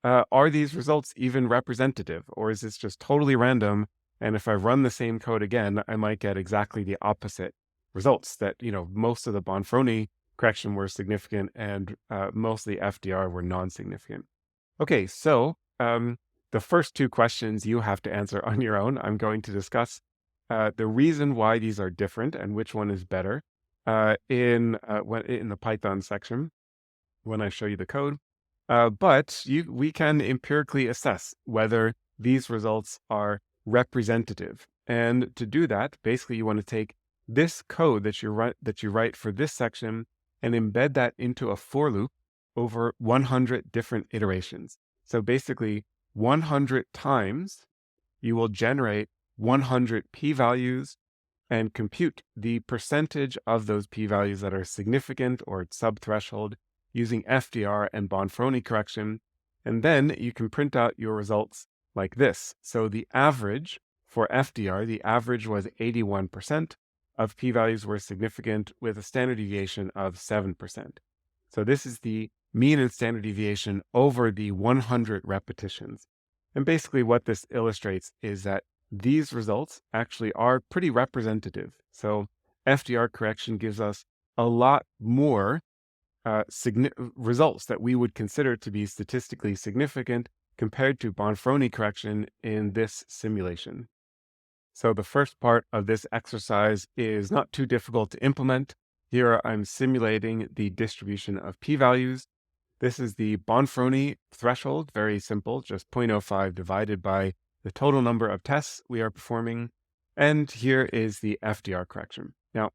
are these results even representative, or is this just totally random? And if I run the same code again, I might get exactly the opposite results, that, most of the Bonferroni correction were significant and most of the FDR were non-significant. Okay, so the first two questions you have to answer on your own. I'm going to discuss the reason why these are different and which one is better in the Python section. when I show you the code. But we can empirically assess whether these results are representative. And to do that, basically you want to take this code that you write for this section and embed that into a for loop over 100 different iterations. So basically 100 times you will generate 100 p-values and compute the percentage of those p-values that are significant or sub-threshold using FDR and Bonferroni correction. And then you can print out your results like this. So the average for FDR, the average was 81% of p-values were significant with a standard deviation of 7%. So this is the mean and standard deviation over the 100 repetitions. And basically what this illustrates is that these results actually are pretty representative. So FDR correction gives us a lot more results that we would consider to be statistically significant compared to Bonferroni correction in this simulation. So the first part of this exercise is not too difficult to implement. Here I'm simulating the distribution of p-values. This is the Bonferroni threshold, very simple, just 0.05 divided by the total number of tests we are performing. And here is the FDR correction. Now,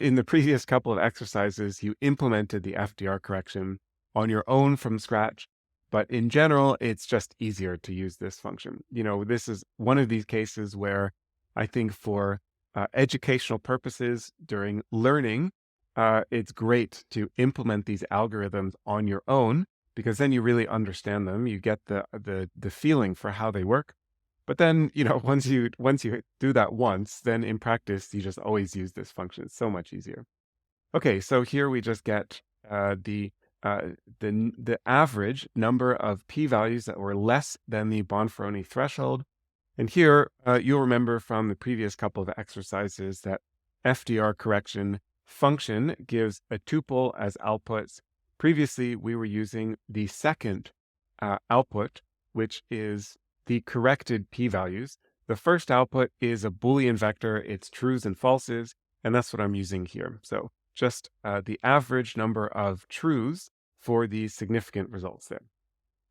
in the previous couple of exercises, you implemented the FDR correction on your own from scratch. But in general, it's just easier to use this function. This is one of these cases where I think for educational purposes during learning, it's great to implement these algorithms on your own because then you really understand them. You get the feeling for how they work. But then, once you do that once, then in practice, you just always use this function. It's so much easier. Okay, so here we just get the average number of p-values that were less than the Bonferroni threshold. And here, you'll remember from the previous couple of exercises that FDR correction function gives a tuple as outputs. Previously, we were using the second output, which is the corrected p-values. The first output is a Boolean vector. It's trues and falses, and that's what I'm using here. So just the average number of trues for the significant results there.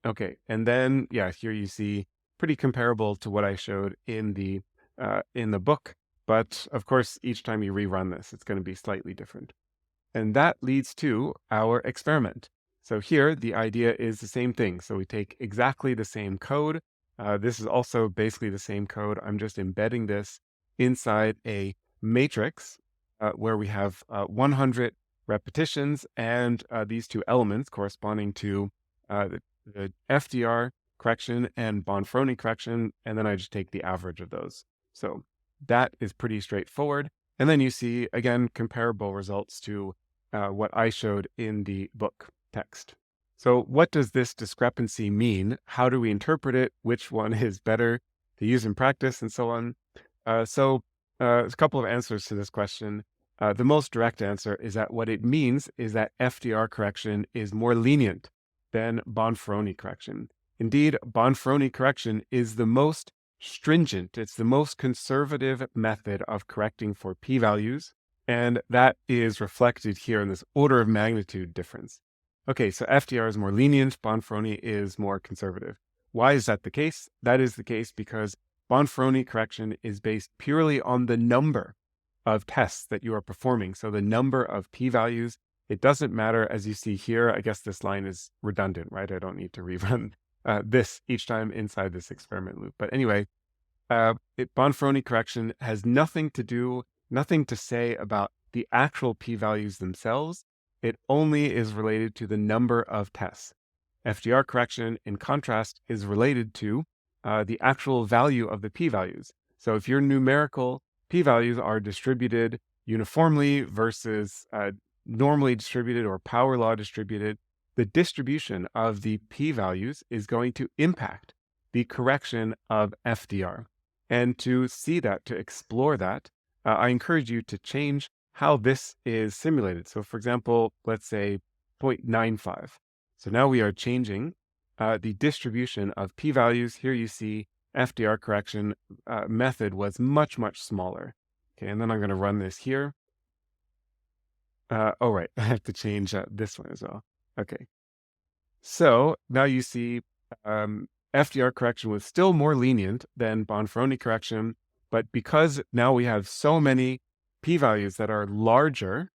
Okay, and then, here you see pretty comparable to what I showed in the book. But of course, each time you rerun this, it's going to be slightly different. And that leads to our experiment. So here, the idea is the same thing. So we take exactly the same code. This is also basically the same code. I'm just embedding this inside a matrix where we have 100 repetitions and these two elements corresponding to the FDR correction and Bonferroni correction. And then I just take the average of those. So that is pretty straightforward. And then you see, again, comparable results to what I showed in the book text. So what does this discrepancy mean? How do we interpret it? Which one is better to use in practice and so on? There's a couple of answers to this question. The most direct answer is that what it means is that FDR correction is more lenient than Bonferroni correction. Indeed, Bonferroni correction is the most stringent. It's the most conservative method of correcting for p-values, and that is reflected here in this order of magnitude difference. Okay, so FDR is more lenient, Bonferroni is more conservative. Why is that the case? That is the case because Bonferroni correction is based purely on the number of tests that you are performing. So the number of p-values, it doesn't matter, as you see here. I guess this line is redundant, right? I don't need to rerun this each time inside this experiment loop. But anyway, Bonferroni correction has nothing to say about the actual p-values themselves. It only is related to the number of tests. FDR correction, in contrast, is related to the actual value of the p-values. So if your numerical p-values are distributed uniformly versus normally distributed or power law distributed, the distribution of the p-values is going to impact the correction of FDR. And to see that, to explore that, I encourage you to change how this is simulated. So for example, let's say 0.95. So now we are changing the distribution of p-values. Here you see FDR correction method was much, much smaller. Okay, and then I'm going to run this here. Oh, right. I have to change this one as well. Okay. So now you see FDR correction was still more lenient than Bonferroni correction, but because now we have so many p-values that are larger,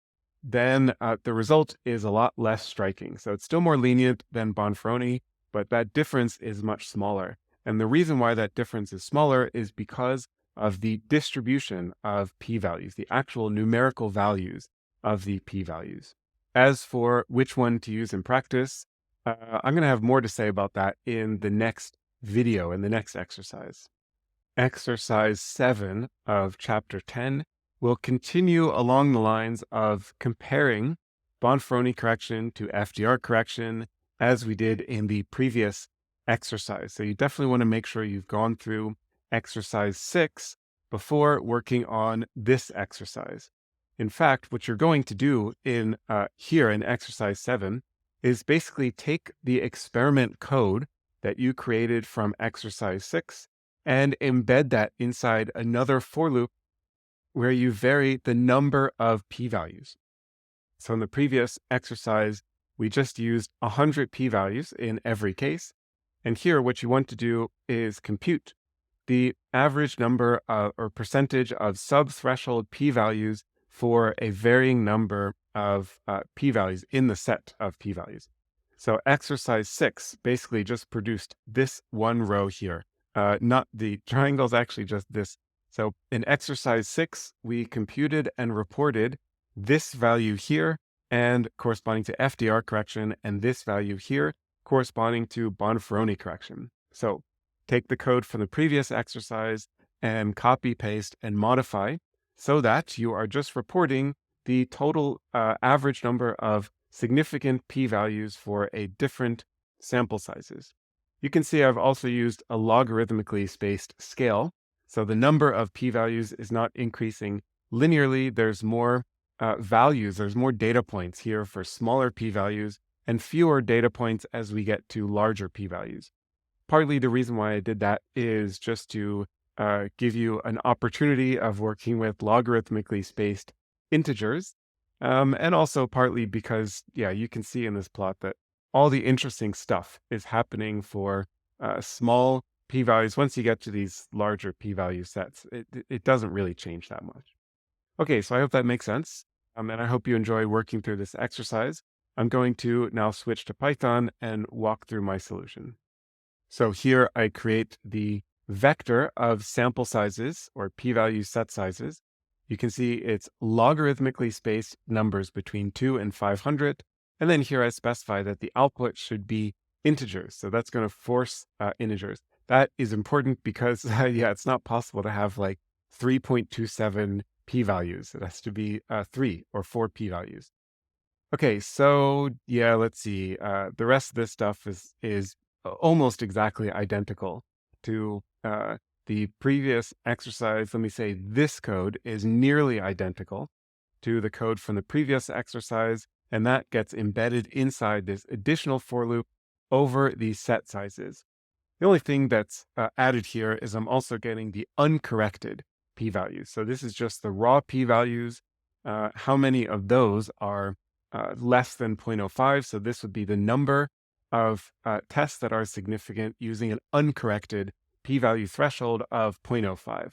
then the result is a lot less striking. So it's still more lenient than Bonferroni, but that difference is much smaller. And the reason why that difference is smaller is because of the distribution of p-values, the actual numerical values of the p-values. As for which one to use in practice, I'm going to have more to say about that in the next video, in the next exercise. Exercise 7 of chapter 10 will continue along the lines of comparing Bonferroni correction to FDR correction as we did in the previous exercise. So you definitely want to make sure you've gone through exercise 6 before working on this exercise. In fact, what you're going to do in here in exercise 7 is basically take the experiment code that you created from exercise 6 and embed that inside another for loop where you vary the number of p-values. So in the previous exercise, we just used 100 p-values in every case. And here, what you want to do is compute the average number or percentage of sub-threshold p-values for a varying number of p-values in the set of p-values. So exercise 6 basically just produced this one row here. Not the triangles, actually just this. So in exercise 6, we computed and reported this value here and corresponding to FDR correction, and this value here corresponding to Bonferroni correction. So take the code from the previous exercise and copy, paste, and modify so that you are just reporting the total average number of significant p-values for a different sample sizes. You can see I've also used a logarithmically spaced scale. So the number of p-values is not increasing linearly. There's more values, there's more data points here for smaller p-values and fewer data points as we get to larger p-values. Partly the reason why I did that is just to give you an opportunity of working with logarithmically spaced integers. And also partly because, yeah, you can see in this plot that all the interesting stuff is happening for small p-values. Once you get to these larger p-value sets, it doesn't really change that much. Okay, so I hope that makes sense. And I hope you enjoy working through this exercise. I'm going to now switch to Python and walk through my solution. So here I create the vector of sample sizes or p-value set sizes. You can see it's logarithmically spaced numbers between 2 and 500. And then here I specify that the output should be integers. So that's going to force integers. That is important because, yeah, it's not possible to have like 3.27 p-values. It has to be 3 or 4 p-values. Okay, so yeah, let's see. The rest of this stuff is almost exactly identical to the previous exercise. Let me say this code is nearly identical to the code from the previous exercise, and that gets embedded inside this additional for loop over the set sizes. The only thing that's added here is I'm also getting the uncorrected p-values. So this is just the raw p-values. How many of those are less than 0.05? So this would be the number of tests that are significant using an uncorrected p-value threshold of 0.05.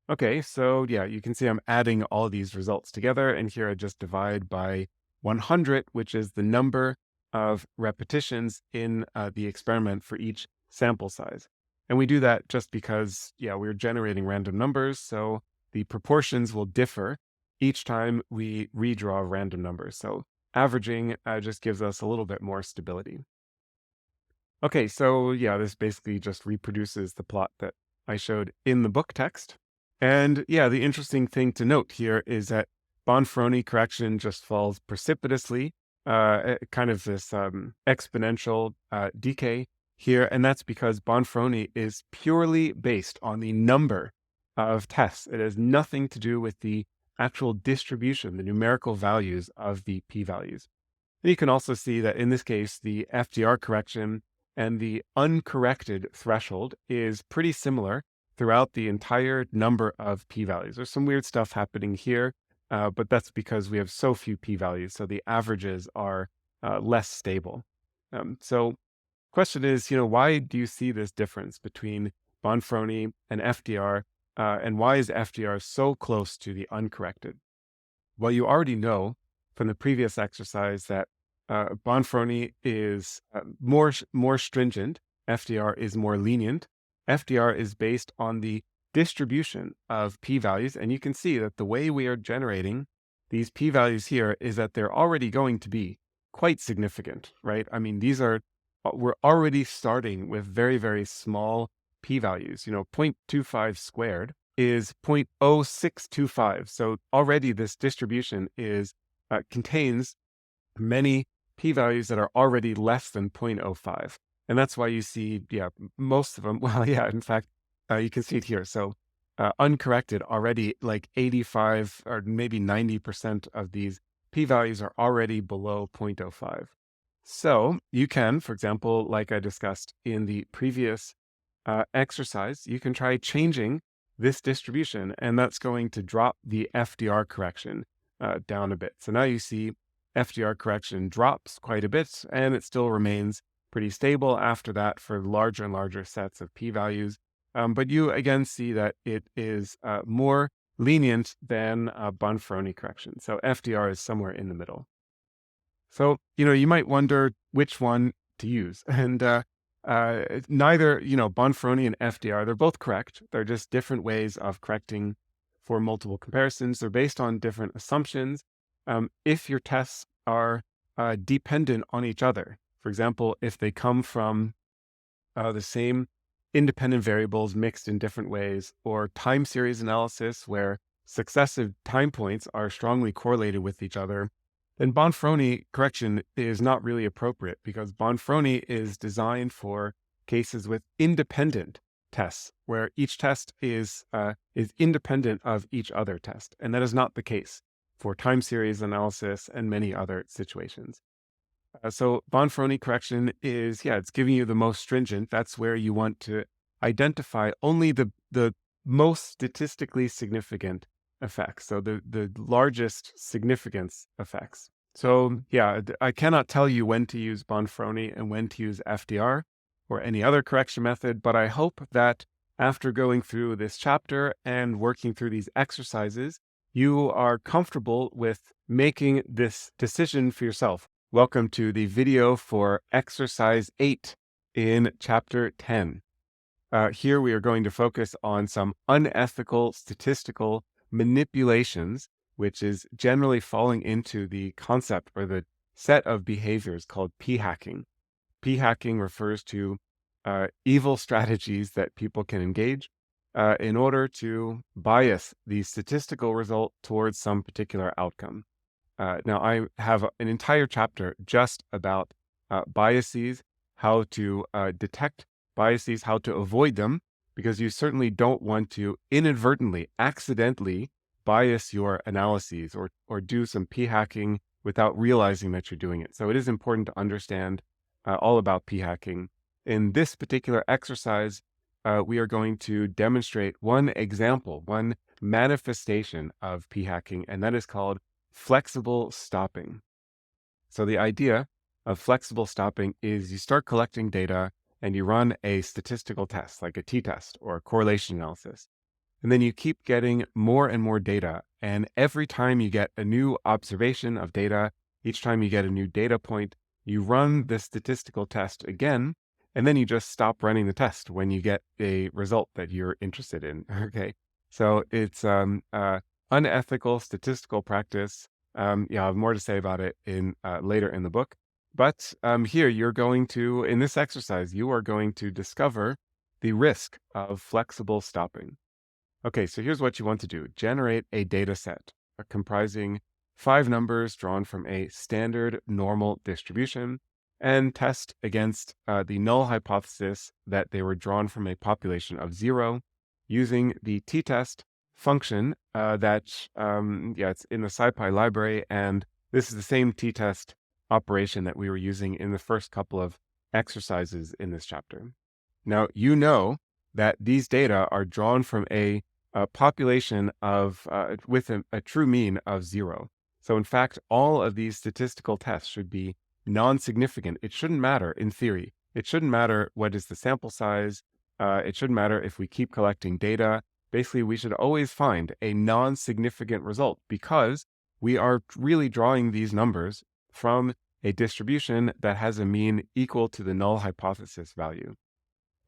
Okay, so yeah, you can see I'm adding all these results together, and here I just divide by 100, which is the number of repetitions in the experiment for each sample size. And we do that just because, yeah, we're generating random numbers, so the proportions will differ each time we redraw random numbers. So averaging just gives us a little bit more stability. Okay, so yeah, this basically just reproduces the plot that I showed in the book text. And yeah, the interesting thing to note here is that Bonferroni correction just falls precipitously, kind of this exponential decay here. And that's because Bonferroni is purely based on the number of tests. It has nothing to do with the actual distribution, the numerical values of the p-values. And you can also see that in this case, the FDR correction and the uncorrected threshold is pretty similar throughout the entire number of p-values. There's some weird stuff happening here, but that's because we have so few p-values, so the averages are less stable. So question is, why do you see this difference between Bonferroni and FDR, and why is FDR so close to the uncorrected? Well, you already know from the previous exercise that Bonferroni is more stringent. FDR is more lenient. FDR is based on the distribution of p-values, and you can see that the way we are generating these p-values here is that they're already going to be quite significant, right? I mean, we're already starting with very, very small p-values. 0.25 squared is 0.0625. So already this distribution contains many p-values that are already less than 0.05. And that's why you see, most of them, well, in fact, you can see it here. So uncorrected already, like 85 or maybe 90% of these p-values are already below 0.05. So you can, for example, like I discussed in the previous exercise, you can try changing this distribution, and that's going to drop the FDR correction down a bit. So now you see FDR correction drops quite a bit, and it still remains pretty stable after that for larger and larger sets of p-values. But you again see that it is more lenient than Bonferroni correction. So FDR is somewhere in the middle. So, you might wonder which one to use. And neither, Bonferroni and FDR, they're both correct. They're just different ways of correcting for multiple comparisons. They're based on different assumptions. If your tests are dependent on each other, for example, if they come from the same independent variables mixed in different ways, or time series analysis where successive time points are strongly correlated with each other, then Bonferroni correction is not really appropriate because Bonferroni is designed for cases with independent tests where each test is independent of each other test. And that is not the case for time series analysis and many other situations. So Bonferroni correction is, it's giving you the most stringent. That's where you want to identify only the most statistically significant effects. So the largest significance effects. So I cannot tell you when to use Bonferroni and when to use FDR or any other correction method, but I hope that after going through this chapter and working through these exercises, you are comfortable with making this decision for yourself. Welcome to the video for exercise 8 in chapter 10. Here we are going to focus on some unethical statistical manipulations, which is generally falling into the concept or the set of behaviors called p-hacking. P-hacking refers to evil strategies that people can engage in order to bias the statistical result towards some particular outcome. Now, I have an entire chapter just about biases, how to detect biases, how to avoid them, because you certainly don't want to inadvertently, accidentally bias your analyses or do some p-hacking without realizing that you're doing it. So it is important to understand all about p-hacking. In this particular exercise, we are going to demonstrate one example, one manifestation of p-hacking, and that is called flexible stopping. So the idea of flexible stopping is you start collecting data and you run a statistical test, like a t-test or a correlation analysis. And then you keep getting more and more data. And every time you get a new observation of data, each time you get a new data point, you run the statistical test again, and then you just stop running the test when you get a result that you're interested in. Okay. So it's unethical statistical practice. I have more to say about it in later in the book. But here in this exercise, you are going to discover the risk of flexible stopping. Okay, so here's what you want to do. Generate a data set comprising 5 numbers drawn from a standard normal distribution and test against the null hypothesis that they were drawn from a population of 0 using the t-test function it's in the SciPy library, and this is the same t-test operation that we were using in the first couple of exercises in this chapter. Now, you know that these data are drawn from a population of with a true mean of 0. So in fact, all of these statistical tests should be non-significant. It shouldn't matter in theory. It shouldn't matter what is the sample size. It shouldn't matter if we keep collecting data. Basically, we should always find a non-significant result because we are really drawing these numbers from a distribution that has a mean equal to the null hypothesis value.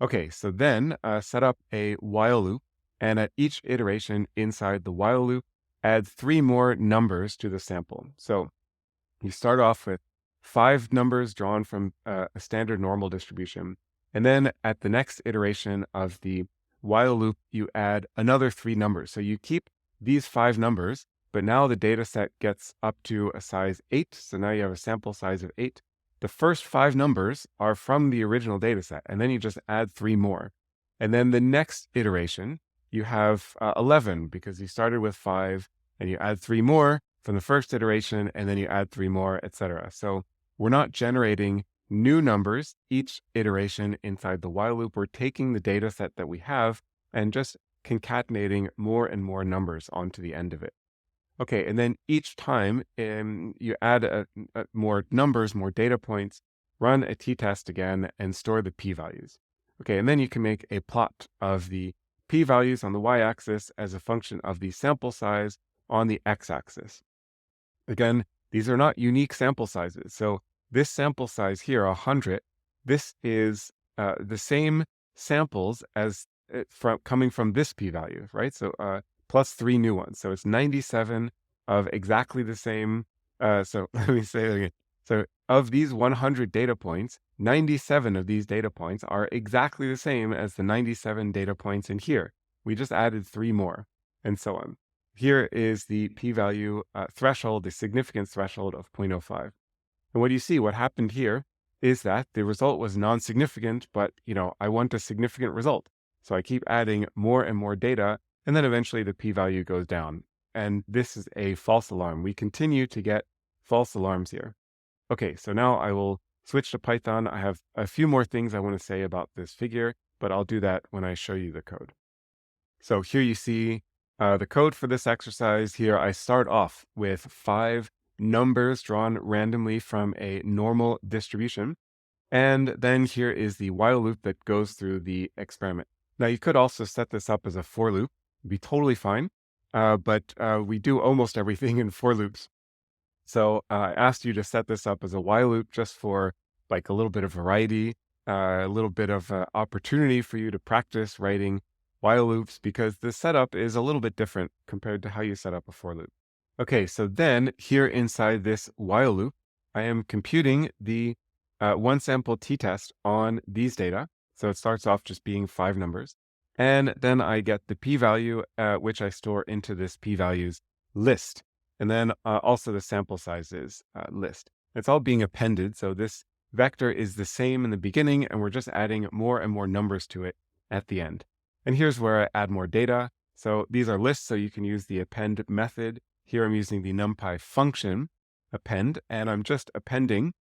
Okay, so then set up a while loop, and at each iteration inside the while loop, add 3 more numbers to the sample. So you start off with 5 numbers drawn from a standard normal distribution, and then at the next iteration of the while loop, you add another 3 numbers. So you keep these 5 numbers, but now the data set gets up to a size 8. So now you have a sample size of 8. The first 5 numbers are from the original data set, and then you just add 3 more. And then the next iteration, you have 11 because you started with 5, and you add 3 more from the first iteration, and then you add 3 more, etc. So we're not generating new numbers each iteration inside the while loop. We're taking the data set that we have and just concatenating more and more numbers onto the end of it. Okay, and then each time you add more numbers, more data points, run a t-test again, and store the p-values. Okay, and then you can make a plot of the p-values on the y-axis as a function of the sample size on the x-axis. Again, these are not unique sample sizes. So this sample size here, 100, this is the same samples as coming from this p-value, right? So plus 3 new ones. So it's 97 of exactly the same. So let me say it again. So of these 100 data points, 97 of these data points are exactly the same as the 97 data points in here. We just added 3 more, and so on. Here is the p-value threshold, the significance threshold of 0.05. And what do you see? What happened here is that the result was non-significant, but I want a significant result. So I keep adding more and more data, and then eventually the p-value goes down. And this is a false alarm. We continue to get false alarms here. Okay, so now I will switch to Python. I have a few more things I want to say about this figure, but I'll do that when I show you the code. So here you see the code for this exercise. Here I start off with 5 numbers drawn randomly from a normal distribution. And then here is the while loop that goes through the experiment. Now you could also set this up as a for loop. It'd be totally fine. But we do almost everything in for loops. So I asked you to set this up as a while loop just for like a little bit of variety, a little bit of opportunity for you to practice writing while loops because the setup is a little bit different compared to how you set up a for loop. Okay, so then here inside this while loop, I am computing the one sample t-test on these data. So it starts off just being 5 numbers. And then I get the p-value, which I store into this p-values list. And then also the sample sizes list. It's all being appended. So this vector is the same in the beginning, and we're just adding more and more numbers to it at the end. And here's where I add more data. So these are lists, so you can use the append method. Here I'm using the NumPy function append, and I'm just appending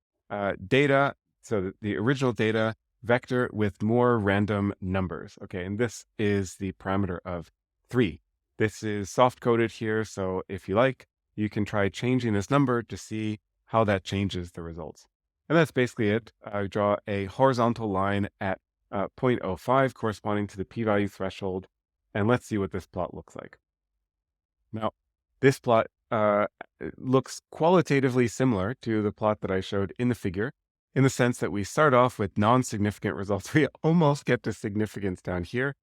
data, so the original data vector with more random numbers. Okay, and this is the parameter of 3. This is soft-coded here, so if you like, you can try changing this number to see how that changes the results. And that's basically it. I draw a horizontal line at 0.05 corresponding to the p-value threshold, and let's see what this plot looks like. Now, this plot looks qualitatively similar to the plot that I showed in the figure, in the sense that we start off with non-significant results. We almost get to significance down here,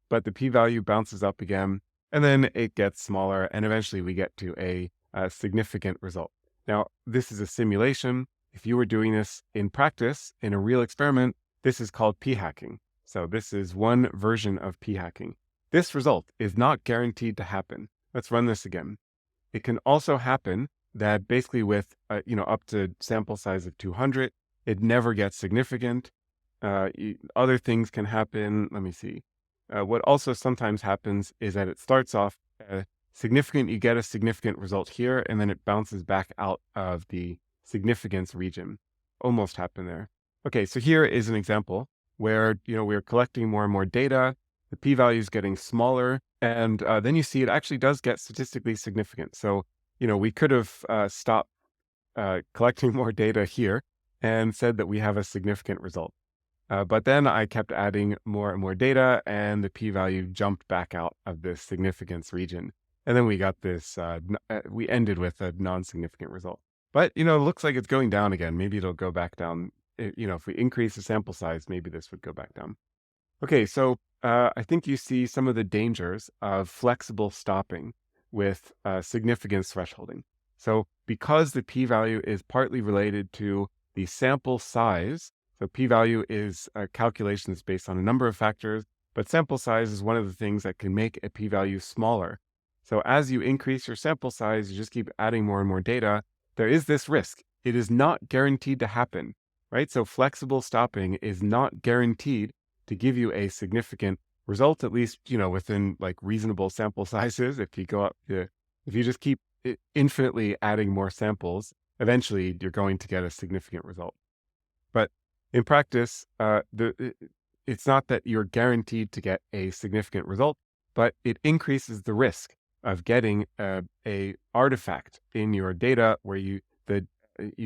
but the p-value bounces up again, and then it gets smaller, and eventually we get to a significant result. Now, this is a simulation. If you were doing this in practice, in a real experiment, this is called p-hacking. So this is one version of p-hacking. This result is not guaranteed to happen. Let's run this again. It can also happen that basically with, up to sample size of 200, it never gets significant. Other things can happen. Let me see. What also sometimes happens is that it starts off significant. You get a significant result here, and then it bounces back out of the significance region. Almost happened there. Okay, so here is an example where we're collecting more and more data. The p-value is getting smaller And then you see it actually does get statistically significant. So, we could have stopped collecting more data here and said that we have a significant result. But then I kept adding more and more data, and the p-value jumped back out of this significance region. And then we got this, we ended with a non-significant result. But, it looks like it's going down again. Maybe it'll go back down. If we increase the sample size, maybe this would go back down. Okay, so I think you see some of the dangers of flexible stopping with significance thresholding. So because the p-value is partly related to the sample size, so p-value is a calculation that's based on a number of factors, but sample size is one of the things that can make a p-value smaller. So as you increase your sample size, you just keep adding more and more data, there is this risk. It is not guaranteed to happen, right? So flexible stopping is not guaranteed to give you a significant result, at least, within like reasonable sample sizes. If you just keep infinitely adding more samples, eventually you're going to get a significant result. But in practice, it's not that you're guaranteed to get a significant result, but it increases the risk of getting a artifact in your data where you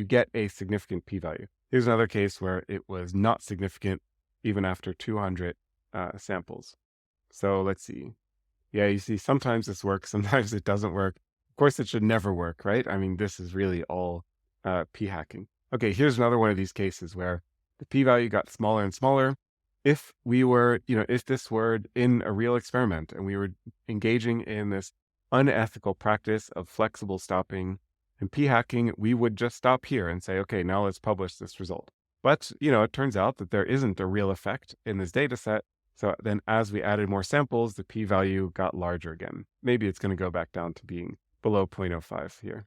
get a significant p-value. Here's another case where it was not significant even after 200 samples. So let's see. Yeah, you see, sometimes this works, sometimes it doesn't work. Of course, it should never work, right? I mean, this is really all p-hacking. Okay, here's another one of these cases where the p-value got smaller and smaller. If we were, if this were in a real experiment and we were engaging in this unethical practice of flexible stopping and p-hacking, we would just stop here and say, okay, now let's publish this result. But, it turns out that there isn't a real effect in this data set. So then as we added more samples, the p-value got larger again. Maybe it's going to go back down to being below 0.05 here.